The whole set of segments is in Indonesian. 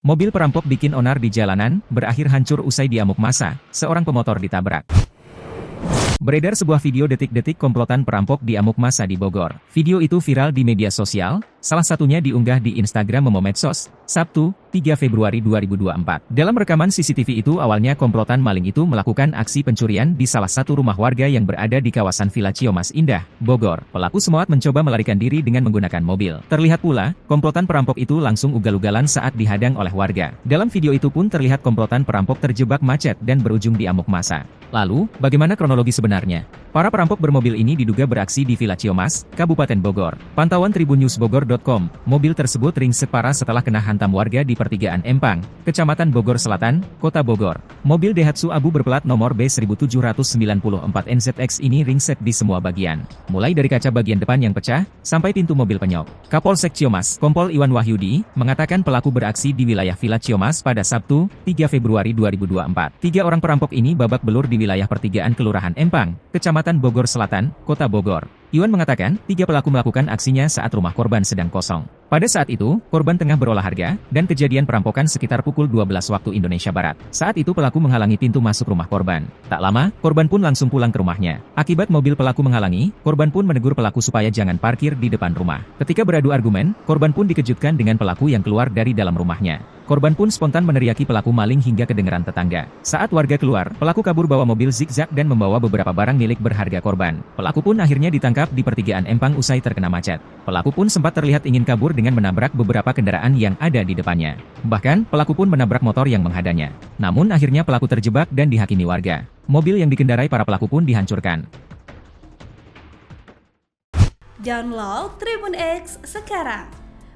Mobil perampok bikin onar di jalanan, berakhir hancur usai diamuk massa, seorang pemotor ditabrak. Beredar sebuah video detik-detik komplotan perampok diamuk massa di Bogor. Video itu viral di media sosial, salah satunya diunggah di Instagram Momedsos, Sabtu, 3 Februari 2024. Dalam rekaman CCTV itu awalnya komplotan maling itu melakukan aksi pencurian di salah satu rumah warga yang berada di kawasan Villa Ciyomas Indah, Bogor. Pelaku semuat mencoba melarikan diri dengan menggunakan mobil. Terlihat pula, komplotan perampok itu langsung ugal-ugalan saat dihadang oleh warga. Dalam video itu pun terlihat komplotan perampok terjebak macet dan berujung diamuk massa. Lalu, bagaimana kronologi sebenarnya? Para perampok bermobil ini diduga beraksi di Villa Ciyomas, Kabupaten Bogor. Pantauan tribunnews.bogor.com, mobil tersebut ringsek parah setelah kena hantam warga di pertigaan Empang, Kecamatan Bogor Selatan, Kota Bogor. Mobil Daihatsu Abu berplat nomor B1794 NZX ini ringsek di semua bagian, mulai dari kaca bagian depan yang pecah, sampai pintu mobil penyok. Kapolsek Ciyomas, Kompol Iwan Wahyudi, mengatakan pelaku beraksi di wilayah Villa Ciyomas pada Sabtu, 3 Februari 2024. Tiga orang perampok ini babak belur di wilayah pertigaan Kelurahan Empang, Kecamatan Bogor Selatan, Kota Bogor. Iwan mengatakan, tiga pelaku melakukan aksinya saat rumah korban sedang kosong. Pada saat itu, korban tengah berolahraga, dan kejadian perampokan sekitar pukul 12 waktu Indonesia Barat. Saat itu pelaku menghalangi pintu masuk rumah korban. Tak lama, korban pun langsung pulang ke rumahnya. Akibat mobil pelaku menghalangi, korban pun menegur pelaku supaya jangan parkir di depan rumah. Ketika beradu argumen, korban pun dikejutkan dengan pelaku yang keluar dari dalam rumahnya. Korban pun spontan meneriaki pelaku maling hingga kedengeran tetangga. Saat warga keluar, pelaku kabur bawa mobil zigzag dan membawa beberapa barang milik berharga korban. Pelaku pun akhirnya ditangkap di pertigaan Empang usai terkena macet. Pelaku pun sempat terlihat ingin kabur dengan menabrak beberapa kendaraan yang ada di depannya. Bahkan, pelaku pun menabrak motor yang menghadangnya. Namun akhirnya pelaku terjebak dan dihakimi warga. Mobil yang dikendarai para pelaku pun dihancurkan. Download Tribun X sekarang.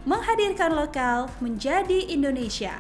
Menghadirkan lokal menjadi Indonesia.